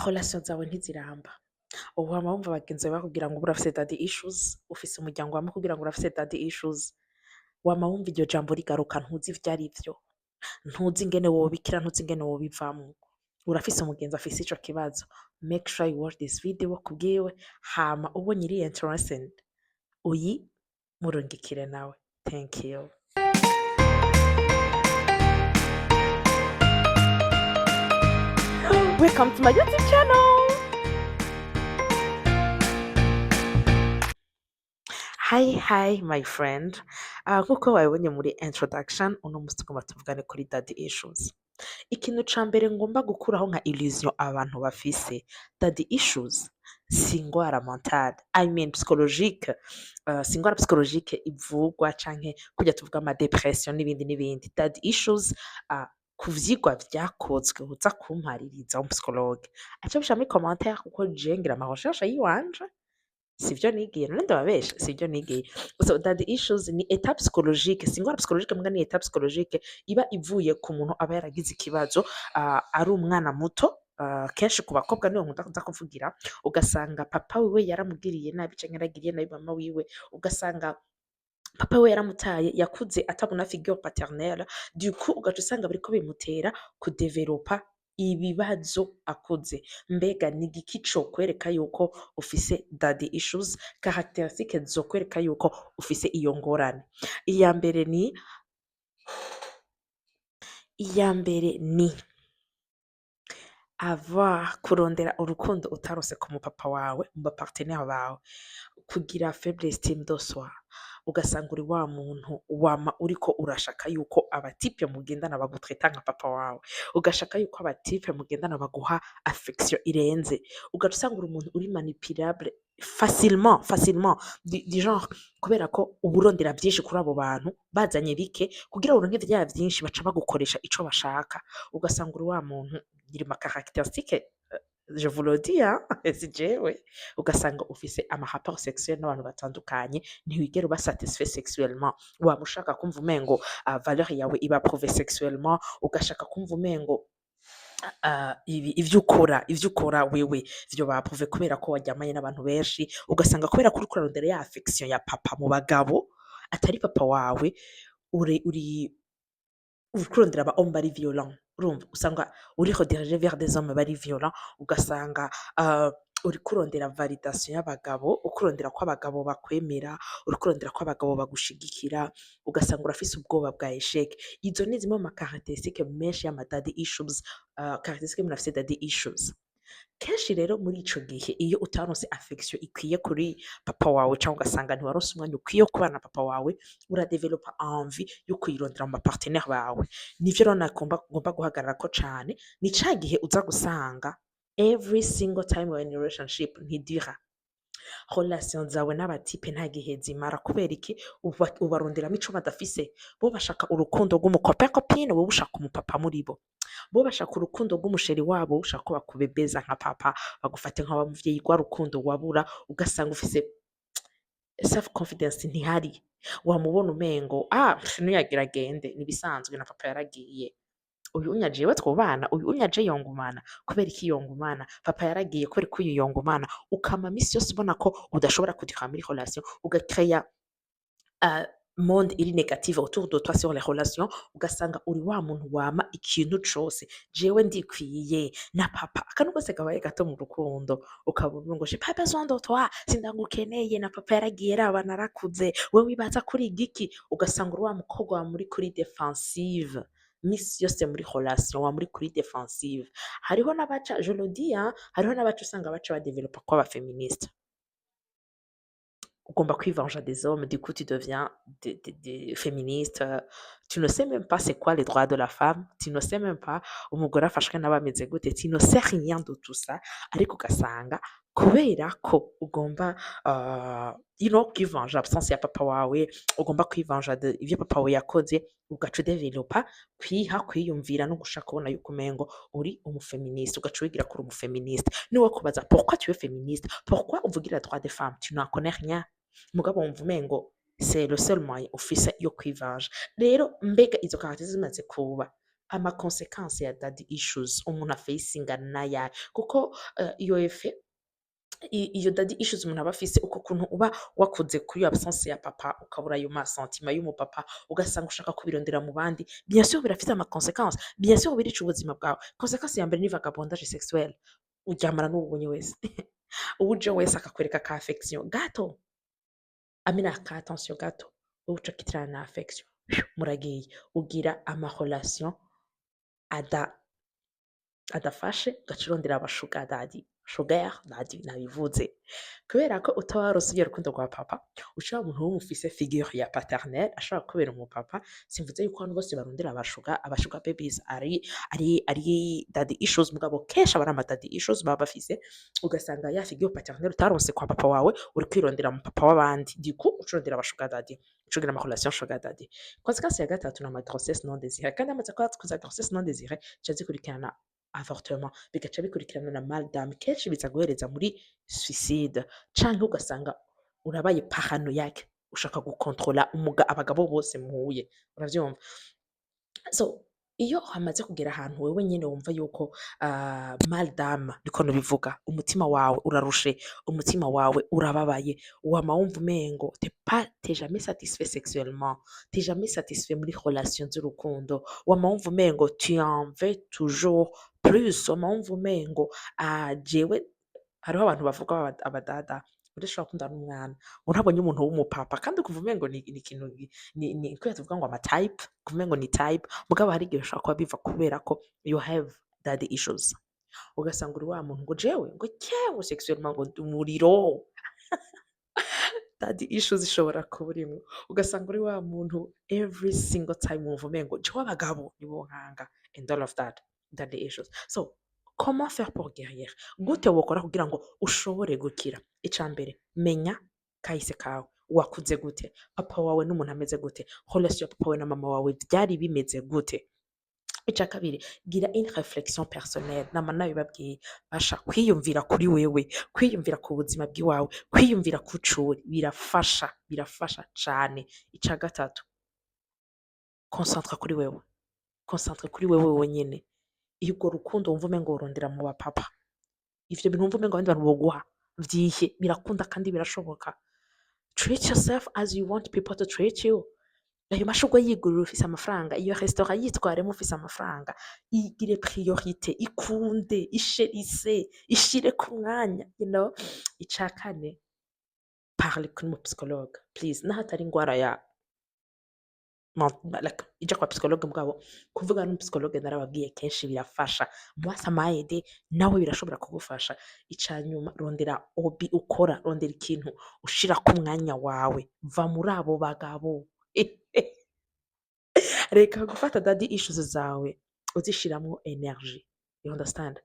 relation zawe ntiziramba. Ubu wama wumva bagenzi bawe bakubwira ngo urafise daddy issues, ufise umuryango wama ukubwira ngo urafise daddy issues, wama wumva iryo jambo rigaruka ntuzi ivyo arivyo, ntuzi ingene wobikira, ntuzi ingene wobivamwo. Urafise umugenzi afise ico kibazo, make sure you watch this video kubwiwe, hama ubonye iri interested murungikire nawe. Thank you. Welcome to my YouTube channel. Hi my friend. Nkuko wabibonye muri introduction, uno musi tugomba tuvugane kuri daddy issues. Ikintu ca mbere ngomba gukuraho nka illusion abantu bafise, daddy issues si ingwara mentale, I mean psychologique. Si ingwara psychologique ivugwa canke kurya tuvuga ama depression n'ibindi n'ibindi. Daddy issues ku vyigwa vyakozwe uza kumpaririza umu-psychologue aca abishira muri commentaire kuko jewe ngira ama recherche yiwanje, sivyo nigiye, none ndababesha, sivyo nigiye. So daddy issues ni état psychologique, si ingwara psychologique muga ni état psychologique iba ivuye ku muntu aba yaragize ikibazo ari umwana muto. Kenshi ku bakobwa niho nkunda kuza kuvugira, ugasanga papa wiwe yaramugiriye nabi canke yaragiriye nabi mama wiwe, ugasanga papa we yaramutaye, yakuze atabona figure paternelle, du coup ugaca usanga biriko bimutera kudevelopa ibibazo akuze. Mbega ni igiki cokwereka yuko ufise daddy issues, caractéristiques zokwereka yuko ufise iyo ngorane? Iya mbere ni kurondera urukundo utarose ku mupapa wawe, mu bapartenaire bawe, kugira faible estime de soi, ugasanga uri wa muntu wama uriko urashaka yuko abatipe mugendana bagutreta nka papa wawe, ugashaka yuko abatipe mugendana baguha affection irenze, ugaca usanga uri umuntu uri manipulable facilement du genre, kubera ko uba urondera vyinshi kuri abo bantu, bazanye bike kugira uronke vya vyinshi baca bagukoresha ico bashaka, ugasanga uri wa muntu ngira ama caractéristiques, je vous le dis si jewe, ugasanga ufise ama rapport sexuel n'abantu batandukanye, ntiwigera uba satisfait sexuellement, wama ushaka kumva umengo valeur yawe iba approuvé sexuellement, ugashaka kumva umengo ivyo ukora wewe vyoba approuvé kubera ko waryamanye n'abantu benshi, ugasanga kubera ko uriko urarondera ya affection ya papa mu bagabo atari papa wawe, uriko urondera aba homme bari violent, urumva, usanga uriko diriger vers des hommes bari violent, ugasanga uriko urondera validation y'abagabo, uriko urondera ko abagabo bakwemera, uriko urondera ko abagabo bagushigikira, ugasanga urafise ubwoba bwa échec. Izo ni zimwe mu ma caractéristiques menshi y'ama daddy issues, caractéristiques y'umuntu afise daddy issues. Kenshi rero muri ico gihe iyo utaronse affection ikwiye kuri papa wawe, canke ugasanga ntiwaronse umwanya ukwiye wo kubana na papa wawe, uradevelopa envie yo kuyirondera mu bapartenaire bawe. Nivyo rero ngomba guhagararako cane, ni ca gihe uza gusanga every single time we're in a relationship ntidura. Relation zawe n'abatipe nta gihe zimara, kubera iki? Ubaronderamwo ico badafise. Bo bashaka urukundo rw'umucopain copine, wowe ushaka umupapa muri bo. Bo bashaka urukundo rw'umusheri wabo, wowe ushaka ko bakubebeza nka papa, bagufate nk'abamuvyeyi, rwa rukundo wabura, ugasanga ufise self confidence ntihari, wamubona umengo niyagira agende, nibisanzwe na papa yaragiye, uyu unya jewe twobana, uyu unya je yongumana, kubera iki yongumana? Papa yaragiye, kubera ko uyu yongumana, ukama misi yose ubona ko udashobora kudika muri relation, ugacrea monde iri négative autour de toi sur les relations, ugasanga uri wa muntu wama ikintu cose, jewe ndikwiye na papa, akantu kose kabaye gato mu rukundo ukabona ngo j'ai pas besoin de toi, sindagukeneye, na papa yaragiye raba narakuze, wewe wibaza kuri igiki? Ugasanga uri wa mukobwa wa muri kuri defensive misi yose muri relation, wa muri kuri defensive. Hariho n'abaca, je le dis hariho n'abaca usanga baca badevelopa ko aba féministe. Ugomba kwivenger des hommes, du coup tu deviens des féministes, tu ne sais même pas c'est quoi les droits de la femme, tu ne sais même pas umugore afashwe n'abameze gute, tu ne sais rien de tout ça, ariko ugasanga kubera ko ugomba kwivenger absence ya papa wawe, ugomba kwivenger ivyo papa wawe yakoze, ugaca udevelopa kwiyumvira no gushaka kubona yuko umengo uri umufeministe, ugaca wigira kuri umufeministe. Niwakubaza pourquoi tu es féministe, pourquoi uvugira droit des femmes, tu n'en connais rien, mugabo wumva umengo c'est le seul moyen ufise yo kwivenger. Rero mbega izo caractéristiques zimaze kuba, amakonsekansi ya daddy issues umuntu afacinga n'ayahe kuko iyo efe iyo daddy issues umuntu aba afise uko kuntu uba wakuze kuri iyo absence ya papa ukabura ayo masentima y'umupapa ugasanga ushaka kubirondera mu bandi bien sûr birafite amakonsekansi bien sûr birica ubuzima bwawe konsekansi ya mbere ni vagabondage sexuelle uryamana n'uwubonye wese uje wese akakwereka ka affection gato amina ka attention gato wowe uca kitirana na affection muragiye ugira amarelation ada adafashe ugaca urondera abashuga dadi sugar dadi nabivuze kubera ko utaba warose urwo rukundo rwa papa ushobora umuntu w'umufise figure ya paternelle ashobora kubera umupapa simvuze yuko abantu bose barondera abashuga babies ari daddy issues mugabo kenshi aba ari ama daddy issues baba bafise ugasanga ya figure paternelle utaronse kwa papa wawe uri kwirondera mu papa w'abandi diku ucurondera abashuga dadi ucugira ama relation sugar daddy conséquence ya gatatu ni ama grossesse non désirée kandi amaze kuza grossesse non désirée ca zikurikirana avortement bigaca bikurikirana na mal dame kenshi biza guhereza muri suicide canke ugasanga urabaye paranoïaque ushaka gukontrola abagabo bose muhuye uravyumva so iyo hamaze kugera ahantu wewe nyene wumva yuko mal dame niko nobivuga umutima wawe urarushe umutima wawe urababaye wama wumva umengo t'es jamais satisfait sexuellement t'es jamais satisfait muri relation z'urukundo wama wumva umengo tu en veux toujours plus wama wumva umengo jewe hariho abantu bavuga abadada udashobora gukundana n'umwana untabonye umuntu w'umupapa kandi ukumva umengo ni ikintu ni kubera tuvuga ngo ama type ukumva umengo ni type mugabo hari igihe bishobora kuba biva kubera ko you have daddy issues ugasanga uri wa muntu ngo jewe ngo cyewe sexuellement ngo ndi umuriro daddy issues ishobora kuba urimwo ugasanga uri wa muntu every single time wumva umengo jewe abagabo nibo nkanga and all of that daddy issues so comment faire pour guérir gute wokora kugira ngo ushobore gukira icambere menya kahise kawe wakuze gute papa wawe n'umuntu ameze gute relation ya papa wawe na mama wawe byari bimeze gute ica kabiri gira une réflexion personnelle nama nabibabwiye basha kwiyumvira kuri wewe kwiyumvira ku buzima bw'iwawe kwiyumvira kucuri birafasha cane ica gatatu concentre kuri wewe concentre kuri wewe wenyene iyo urwo rukundo wumva umengo urondera mu bapapa ivyo bintu wumva umengo abandi bantu boguha vyihe birakunda kandi birashoboka treat yourself as you want people to treat you ayo mashurwe yigurira ufise amafaranga iyo restaurant yitwaremo ufise amafaranga igire priorité ikunde isherise ishire ku mwanya you know ica kane parle kuri mu psychologue please nahatari ingwara ya like ija kwa psychologue mugabo kuvuga n'umupsychologue narababwiye kenshi birafasha mwasa maede nawe birashobora kugufasha ica nyuma rondera hobby ukora rondera ikintu ushira ku mwanya wawe va muri abo bagabo reka gufata daddy issues zawe uzishiramwo energy you understand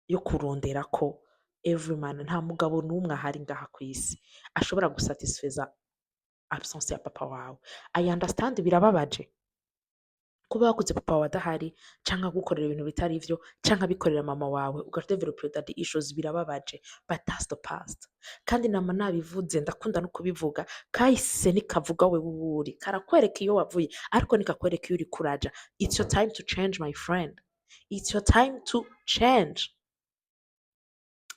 yo kurondera ko every man nta mugabo n'umwe ahari ngaha kw'isi ashobora gusatisfeza absence ya papa wawe I understand birababaje kuba wakuze papa wawe adahari canke agukorera ibintu bitari ivyo canke abikorera mama wawe ugadevelop daddy issues birababaje but that's the past kandi nama nabivuze ndakunda no kubivuga kahise nikavuga wewe uri karakwereka iyo wavuye ariko nikakwereka iyo uriko uraja it's your time to change my friend it's your time to change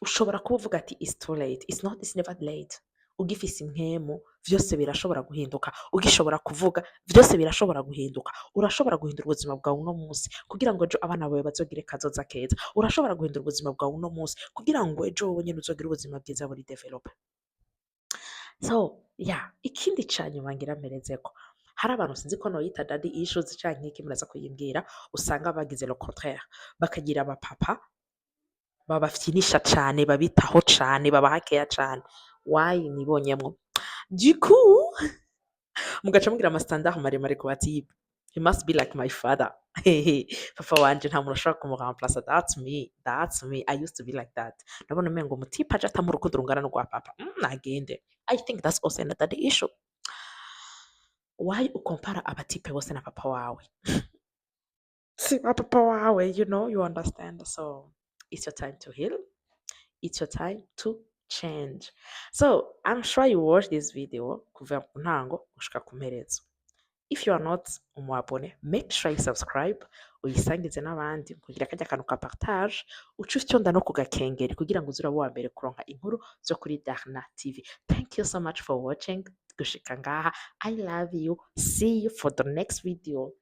ushobora kuba uvuga ati it's too late it's never late ugifise impwemu vyose birashobora guhinduka ugishobora kuvuga vyose birashobora guhinduka urashobora guhindura ubuzima bwawe uno munsi kugira ngo ejo abana bawe bazogire kazoza keza urashobora guhindura ubuzima bwawe uno munsi kugira ngo ejo wowe nyene uzogire ubuzima bwiza buri develop so ikindi ca nyuma ngira mperezeko hari abantu sinzi ko noyita daddy issues canke iki muraza kuyimbwira usanga bagize le contraire bakagira abapapa babafyinisha cane babitaho cane babahakeya cane why nibonyemwo du coup mugaca mugira ama standard maremare ku batipe he must be like my father papa wanje nta muntu ashobora kumuremplace that's me I used to be like that ndabona umengo umutipe aje atamu urukundo rungana n'urwa papa nagende I think that's also another issue why ukompara abatipe bose na papa wawe si papa wawe you understand so it's your time to heal it's your time to change so I'm sure you watch this video kuva ku ntango gushika ku mperezo If you are not umu abone, make sure you subscribe, uyisangize n'abandi kugira karya kantu ka partage, uce ufyonda no ku gakengeri kugira ngo uze uraba uwa mbere kuronka inkuru zo kuri Darna TV. Thank you so much for watching. Gushika ngaha, I love you. See you for the next video.